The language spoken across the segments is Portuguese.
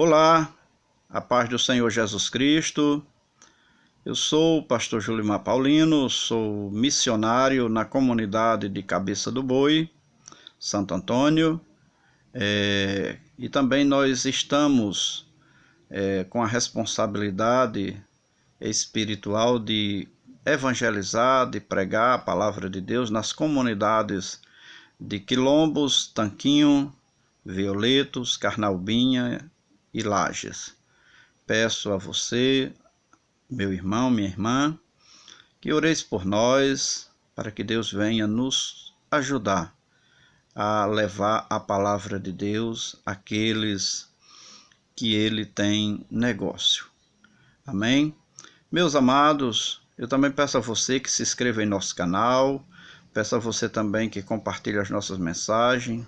Olá, a paz do Senhor Jesus Cristo. Eu sou o pastor Julimar Paulino, sou missionário na comunidade de Cabeça do Boi, Santo Antônio, e também nós estamos com a responsabilidade espiritual de evangelizar, de pregar a palavra de Deus nas comunidades de Quilombos, Tanquinho, Violetos, Carnaubinha e Lages. Peço a você, meu irmão, minha irmã, que oreis por nós, para que Deus venha nos ajudar a levar a palavra de Deus àqueles que Ele tem negócio. Amém? Meus amados, eu também peço a você que se inscreva em nosso canal, peço a você também que compartilhe as nossas mensagens,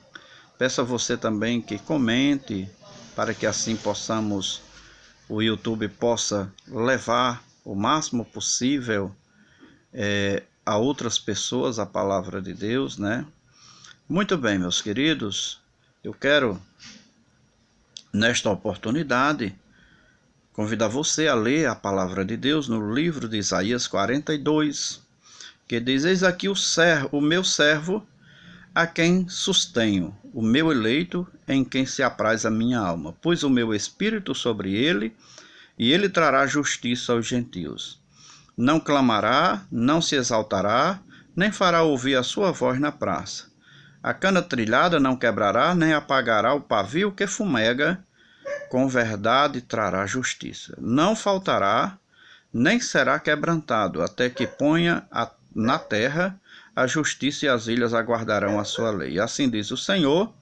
peço a você também que comente, para que assim o YouTube possa levar o máximo possível a outras pessoas a palavra de Deus, né? Muito bem, meus queridos, eu quero, nesta oportunidade, convidar você a ler a palavra de Deus no livro de Isaías 42, que diz: Eis aqui o meu servo, a quem sustenho, o meu eleito, em quem se apraz a minha alma. Pus o meu espírito sobre ele, e ele trará justiça aos gentios. Não clamará, não se exaltará, nem fará ouvir a sua voz na praça. A cana trilhada não quebrará, nem apagará o pavio que fumega. Com verdade trará justiça. Não faltará, nem será quebrantado, até que ponha na terra a justiça, e as ilhas aguardarão a sua lei. Assim diz o Senhor,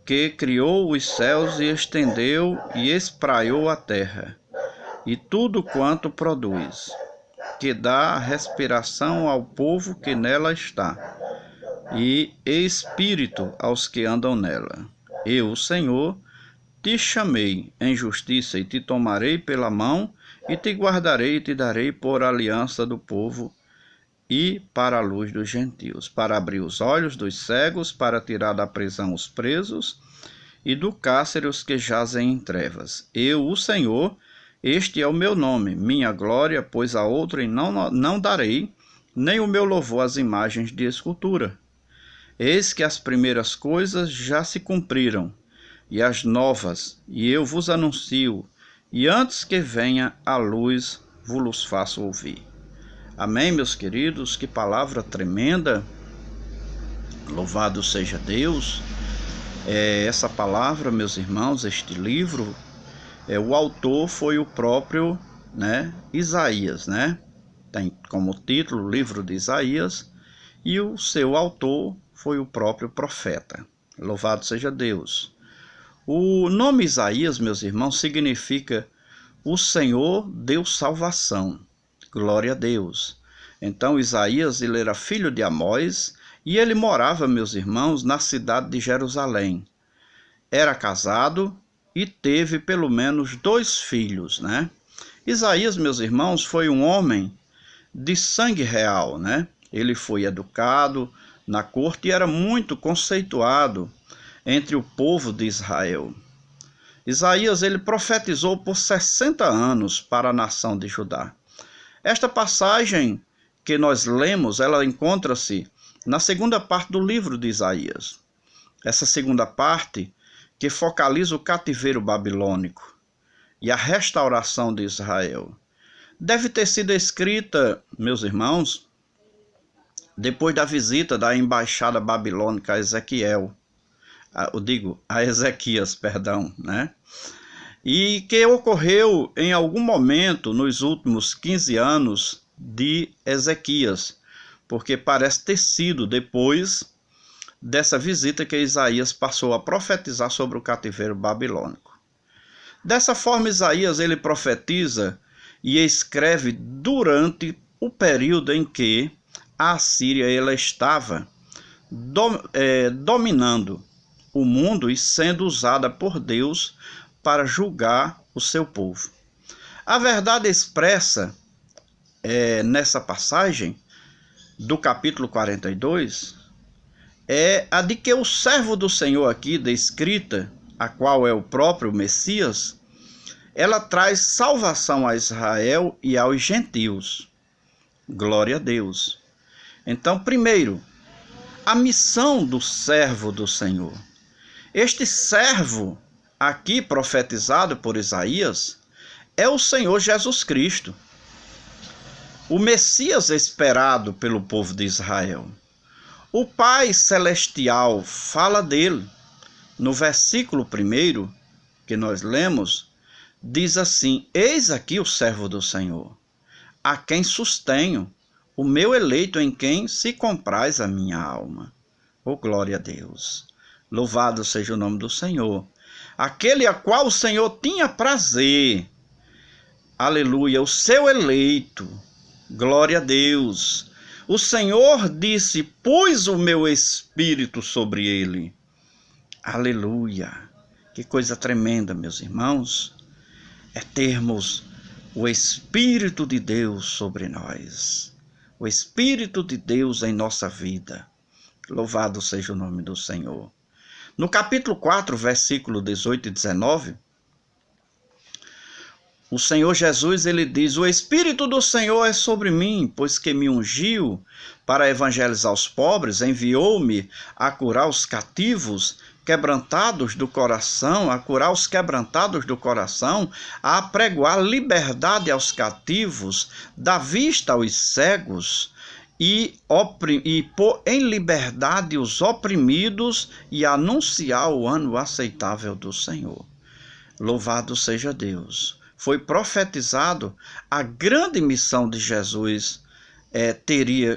que criou os céus e estendeu e espraiou a terra, e tudo quanto produz, que dá respiração ao povo que nela está, e espírito aos que andam nela. Eu, o Senhor, te chamei em justiça, e te tomarei pela mão, e te guardarei, e te darei por aliança do povo, e para a luz dos gentios, para abrir os olhos dos cegos, para tirar da prisão os presos, e do cárcere os que jazem em trevas. Eu, o Senhor, este é o meu nome, minha glória, pois a outrem não darei, nem o meu louvor às imagens de escultura. Eis que as primeiras coisas já se cumpriram, e as novas, e eu vos anuncio, e antes que venha a luz, vos faço ouvir. Amém, meus queridos? Que palavra tremenda! Louvado seja Deus! Essa palavra, meus irmãos, este livro, o autor foi o próprio, Isaías, Tem como título o livro de Isaías, e o seu autor foi o próprio profeta. Louvado seja Deus! O nome Isaías, meus irmãos, significa o Senhor deu salvação. Glória a Deus. Então Isaías, ele era filho de Amós, e ele morava, meus irmãos, na cidade de Jerusalém. Era casado e teve pelo menos 2 filhos, Isaías, meus irmãos, foi um homem de sangue real, Ele foi educado na corte e era muito conceituado entre o povo de Israel. Isaías, ele profetizou por 60 anos para a nação de Judá. Esta passagem que nós lemos, ela encontra-se na segunda parte do livro de Isaías. Essa segunda parte que focaliza o cativeiro babilônico e a restauração de Israel. Deve ter sido escrita, meus irmãos, depois da visita da embaixada babilônica a Ezequias, e que ocorreu em algum momento nos últimos 15 anos de Ezequias, porque parece ter sido depois dessa visita que Isaías passou a profetizar sobre o cativeiro babilônico. Dessa forma, Isaías, ele profetiza e escreve durante o período em que a Assíria ela estava dominando o mundo e sendo usada por Deus para julgar o seu povo. A verdade expressa nessa passagem do capítulo 42 é a de que o servo do Senhor aqui descrita a qual é o próprio Messias, ela traz salvação a Israel e aos gentios. Glória a Deus. Então, primeiro, a missão do servo do Senhor. Este servo, aqui profetizado por Isaías, é o Senhor Jesus Cristo, o Messias esperado pelo povo de Israel. O Pai Celestial fala dele. No versículo 1 que nós lemos, diz assim: eis aqui o servo do Senhor, a quem sustenho, o meu eleito em quem se compraz a minha alma. Oh, glória a Deus! Louvado seja o nome do Senhor. Aquele a qual o Senhor tinha prazer. Aleluia, o seu eleito. Glória a Deus. O Senhor disse: pus o meu espírito sobre ele. Aleluia. Que coisa tremenda, meus irmãos, é termos o Espírito de Deus sobre nós. O Espírito de Deus em nossa vida. Louvado seja o nome do Senhor. No capítulo 4, versículo 18 e 19, o Senhor Jesus, ele diz: o Espírito do Senhor é sobre mim, pois que me ungiu para evangelizar os pobres, enviou-me a curar os cativos, quebrantados do coração, a curar os quebrantados do coração, a apregoar liberdade aos cativos, dar vista aos cegos, e pôr em liberdade os oprimidos, e anunciar o ano aceitável do Senhor. Louvado seja Deus. Foi profetizado a grande missão de Jesus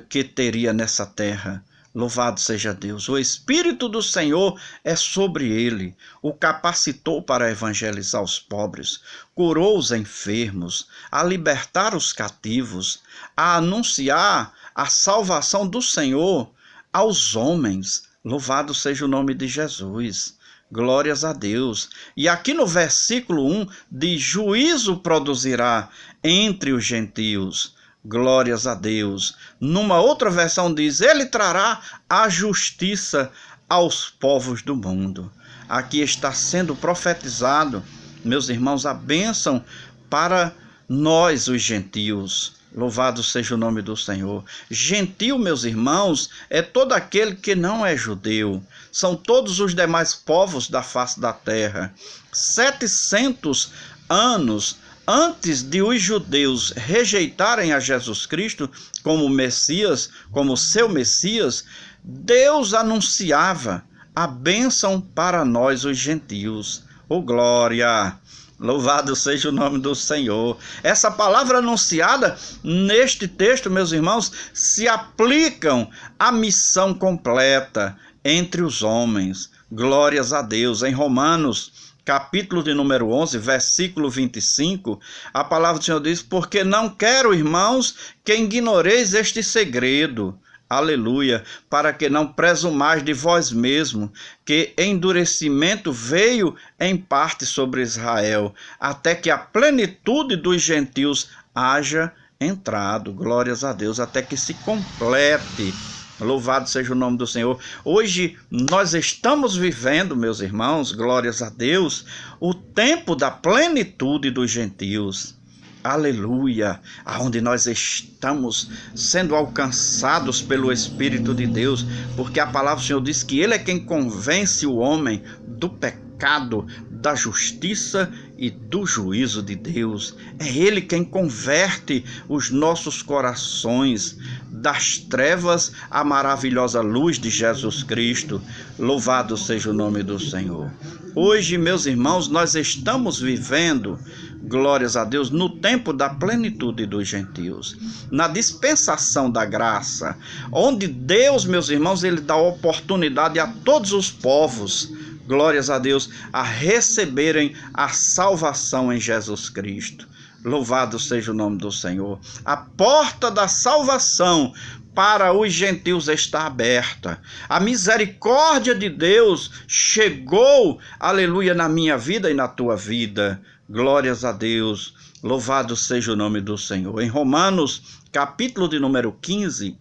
que teria nessa terra. Louvado seja Deus. O Espírito do Senhor é sobre ele, o capacitou para evangelizar os pobres, curou os enfermos, a libertar os cativos, a anunciar a salvação do Senhor aos homens. Louvado seja o nome de Jesus. Glórias a Deus. E aqui no versículo 1 diz: juízo produzirá entre os gentios. Glórias a Deus. Numa outra versão diz: ele trará a justiça aos povos do mundo. Aqui está sendo profetizado, meus irmãos, a bênção para nós, os gentios. Louvado seja o nome do Senhor. Gentil, meus irmãos, é todo aquele que não é judeu. São todos os demais povos da face da terra. 700 anos antes de os judeus rejeitarem a Jesus Cristo como Messias, como seu Messias, Deus anunciava a bênção para nós, os gentios. Oh, glória! Louvado seja o nome do Senhor. Essa palavra anunciada neste texto, meus irmãos, se aplicam à missão completa entre os homens. Glórias a Deus. Em Romanos, capítulo de número 11, versículo 25, a palavra do Senhor diz: porque não quero, irmãos, que ignoreis este segredo. Aleluia, para que não presumais de vós mesmo, que endurecimento veio em parte sobre Israel, até que a plenitude dos gentios haja entrado. Glórias a Deus, até que se complete. Louvado seja o nome do Senhor. Hoje nós estamos vivendo, meus irmãos, glórias a Deus, o tempo da plenitude dos gentios. Aleluia, aonde nós estamos sendo alcançados pelo Espírito de Deus, porque a palavra do Senhor diz que Ele é quem convence o homem do pecado, da justiça e do juízo de Deus. É Ele quem converte os nossos corações das trevas à maravilhosa luz de Jesus Cristo. Louvado seja o nome do Senhor. Hoje, meus irmãos, nós estamos vivendo, glórias a Deus, no tempo da plenitude dos gentios, na dispensação da graça, onde Deus, meus irmãos, Ele dá oportunidade a todos os povos, glórias a Deus, a receberem a salvação em Jesus Cristo. Louvado seja o nome do Senhor. A porta da salvação para os gentios está aberta. A misericórdia de Deus chegou, aleluia, na minha vida e na tua vida. Glórias a Deus. Louvado seja o nome do Senhor. Em Romanos, capítulo de número 15,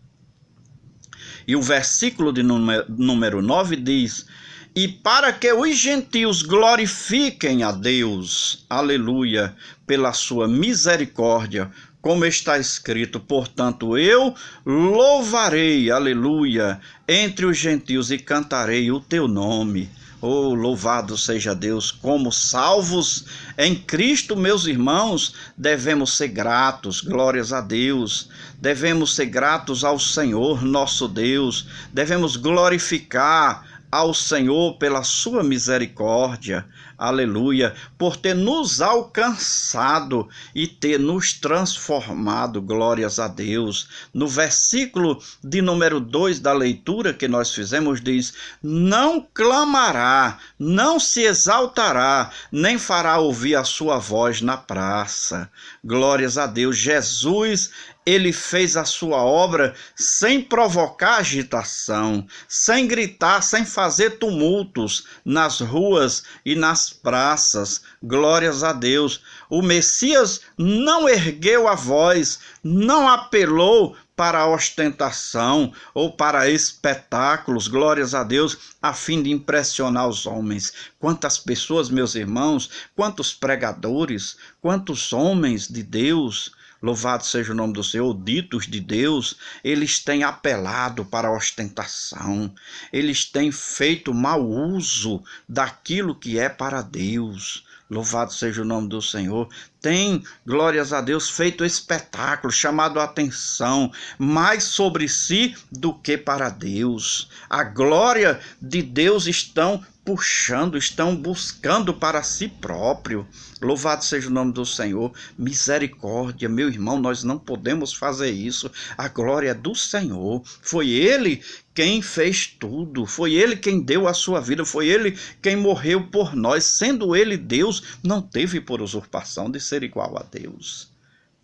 e o versículo de número 9 diz: e para que os gentios glorifiquem a Deus, aleluia, pela sua misericórdia, como está escrito, portanto eu louvarei, aleluia, entre os gentios e cantarei o teu nome. Oh, louvado seja Deus. Como salvos em Cristo, meus irmãos, devemos ser gratos, glórias a Deus. Devemos ser gratos ao Senhor, nosso Deus. Devemos glorificar ao Senhor pela sua misericórdia, aleluia, por ter nos alcançado e ter nos transformado, glórias a Deus. No versículo de número 2 da leitura que nós fizemos diz: não clamará, não se exaltará, nem fará ouvir a sua voz na praça. Glórias a Deus. Jesus, ele fez a sua obra sem provocar agitação, sem gritar, sem fazer tumultos nas ruas e nas praças. Glórias a Deus. O Messias não ergueu a voz, não apelou para a ostentação ou para espetáculos, glórias a Deus, a fim de impressionar os homens. Quantas pessoas, meus irmãos, quantos pregadores, quantos homens de Deus, louvado seja o nome do Senhor, ditos de Deus, eles têm apelado para a ostentação, eles têm feito mau uso daquilo que é para Deus. Louvado seja o nome do Senhor. Tem, glórias a Deus, feito espetáculo, chamado a atenção mais sobre si do que para Deus. A glória de Deus estão puxando, estão buscando para si próprio. Louvado seja o nome do Senhor. Misericórdia, meu irmão, nós não podemos fazer isso. A glória é do Senhor. Foi Ele quem fez tudo, foi Ele quem deu a sua vida, foi Ele quem morreu por nós. Sendo Ele Deus, não teve por usurpação de ser igual a Deus.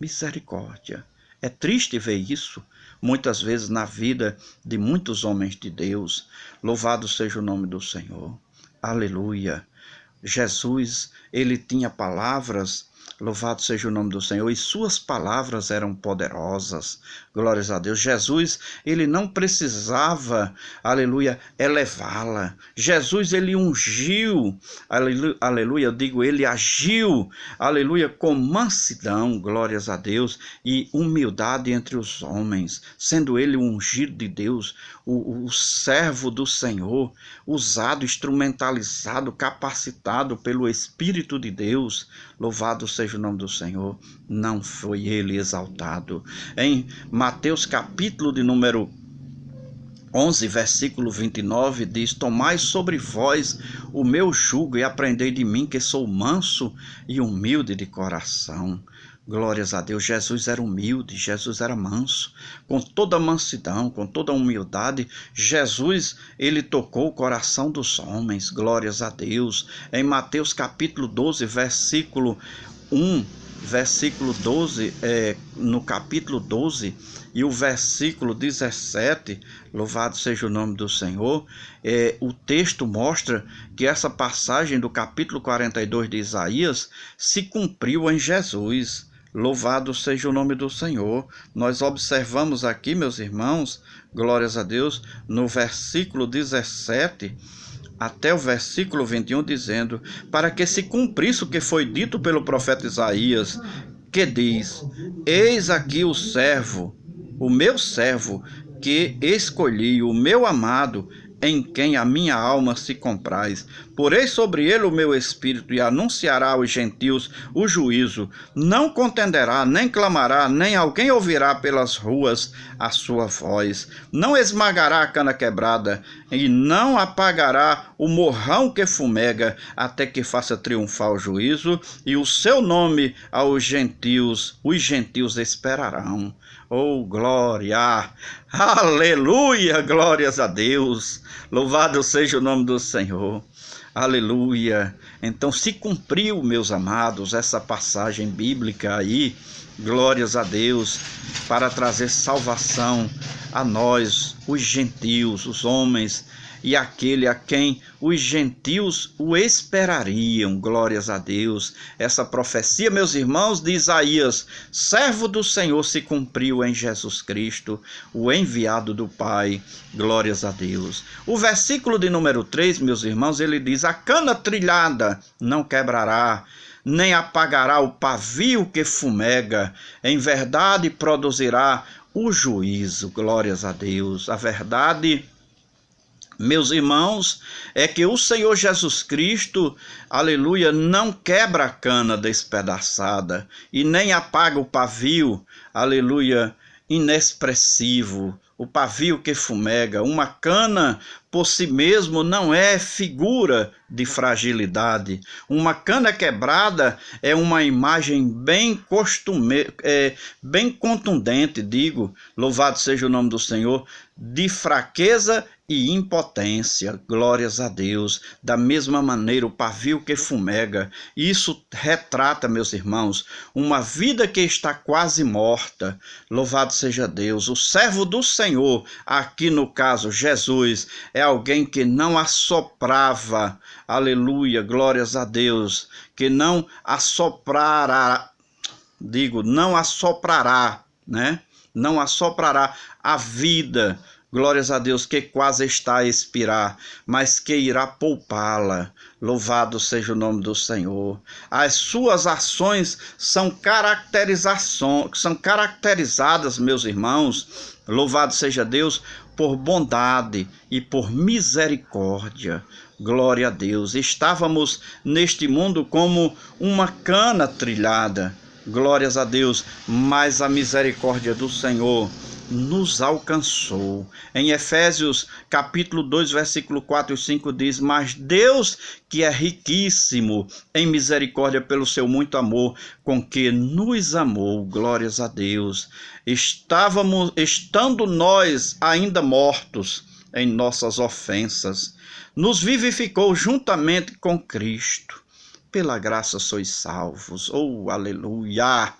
Misericórdia. É triste ver isso, muitas vezes na vida de muitos homens de Deus. Louvado seja o nome do Senhor. Aleluia. Jesus, ele tinha palavras, louvado seja o nome do Senhor, e suas palavras eram poderosas, glórias a Deus. Jesus, ele não precisava, aleluia, elevá-la. Jesus, ele ungiu, aleluia, eu digo, ele agiu, aleluia, com mansidão, glórias a Deus, e humildade entre os homens, sendo ele o ungido de Deus, o servo do Senhor, usado, instrumentalizado, capacitado pelo Espírito de Deus. Louvado seja o nome do Senhor. Não foi ele exaltado. Em Mateus capítulo de número 11, versículo 29, diz: tomai sobre vós o meu jugo e aprendei de mim, que sou manso e humilde de coração. Glórias a Deus. Jesus era humilde, Jesus era manso, com toda a mansidão, com toda a humildade. Jesus, ele tocou o coração dos homens, glórias a Deus. Em Mateus capítulo 12, versículo 1, versículo 12, no capítulo 12 e o versículo 17, louvado seja o nome do Senhor, o texto mostra que essa passagem do capítulo 42 de Isaías se cumpriu em Jesus. Louvado seja o nome do Senhor. Nós observamos aqui, meus irmãos, glórias a Deus, no versículo 17 até o versículo 21, dizendo: para que se cumprisse o que foi dito pelo profeta Isaías, que diz: eis aqui o servo, o meu servo, que escolhi, o meu amado, em quem a minha alma se compraz. Porei sobre ele o meu espírito e anunciará aos gentios o juízo. Não contenderá, nem clamará, nem alguém ouvirá pelas ruas a sua voz. Não esmagará a cana quebrada e não apagará o morrão que fumega, até que faça triunfar o juízo, e o seu nome aos gentios, os gentios esperarão. Oh, glória! Aleluia! Glórias a Deus! Louvado seja o nome do Senhor! Aleluia! Então se cumpriu, meus amados, essa passagem bíblica aí, glórias a Deus, para trazer salvação a nós, os gentios, os homens, e aquele a quem os gentios o esperariam. Glórias a Deus. Essa profecia, meus irmãos, de Isaías, servo do Senhor, se cumpriu em Jesus Cristo, o enviado do Pai. Glórias a Deus. O versículo de número 3, meus irmãos, ele diz: a cana trilhada não quebrará, nem apagará o pavio que fumega, em verdade produzirá o juízo. Glórias a Deus. A verdade, meus irmãos, é que o Senhor Jesus Cristo, aleluia, não quebra a cana despedaçada e nem apaga o pavio, aleluia, inexpressivo, o pavio que fumega. Uma cana por si mesmo não é figura de fragilidade. Uma cana quebrada é uma imagem bem contundente, digo, louvado seja o nome do Senhor, de fraqueza e impotência. Glórias a Deus. Da mesma maneira, o pavio que fumega, isso retrata, meus irmãos, uma vida que está quase morta. Louvado seja Deus. O servo do Senhor, aqui no caso Jesus, é alguém que não assoprava, aleluia, glórias a Deus, que não assoprará, não assoprará, né? Não assoprará a vida, glórias a Deus, que quase está a expirar, mas que irá poupá-la. Louvado seja o nome do Senhor. As suas ações são caracterizadas, meus irmãos, louvado seja Deus, por bondade e por misericórdia. Glória a Deus. Estávamos neste mundo como uma cana trilhada. Glórias a Deus. Mas a misericórdia do Senhor nos alcançou. Em Efésios capítulo 2, versículo 4 e 5 diz: mas Deus, que é riquíssimo em misericórdia pelo seu muito amor, com que nos amou, glórias a Deus, estando nós ainda mortos em nossas ofensas, nos vivificou juntamente com Cristo. Pela graça sois salvos. Oh, aleluia!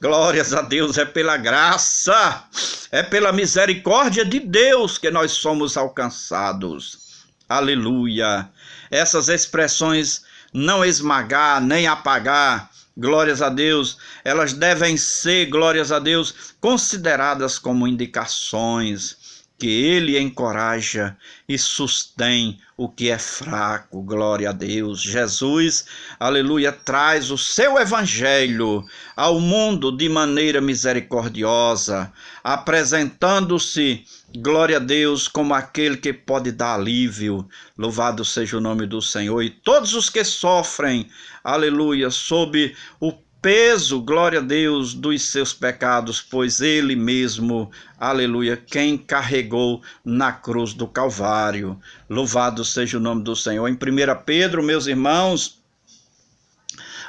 Glórias a Deus, é pela graça, é pela misericórdia de Deus que nós somos alcançados. Aleluia! Essas expressões, não esmagar nem apagar, glórias a Deus, elas devem ser, glórias a Deus, consideradas como indicações que Ele encoraja e sustém o que é fraco. Glória a Deus. Jesus, aleluia, traz o seu evangelho ao mundo de maneira misericordiosa, apresentando-se, glória a Deus, como aquele que pode dar alívio. Louvado seja o nome do Senhor. E todos os que sofrem, aleluia, sob o peso, glória a Deus, dos seus pecados, pois Ele mesmo, aleluia, quem carregou na cruz do Calvário. Louvado seja o nome do Senhor. Em 1 Pedro, meus irmãos,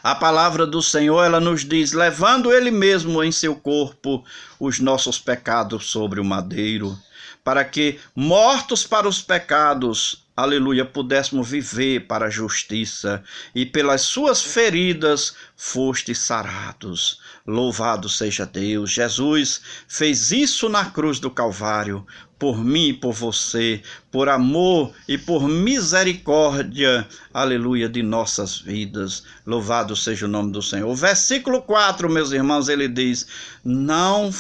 a palavra do Senhor, ela nos diz: levando Ele mesmo em seu corpo os nossos pecados sobre o madeiro, para que, mortos para os pecados, aleluia, pudéssemos viver para a justiça, e pelas suas feridas fostes sarados. Louvado seja Deus. Jesus fez isso na cruz do Calvário, por mim e por você, por amor e por misericórdia, aleluia, de nossas vidas. Louvado seja o nome do Senhor. O versículo 4, meus irmãos, ele diz: não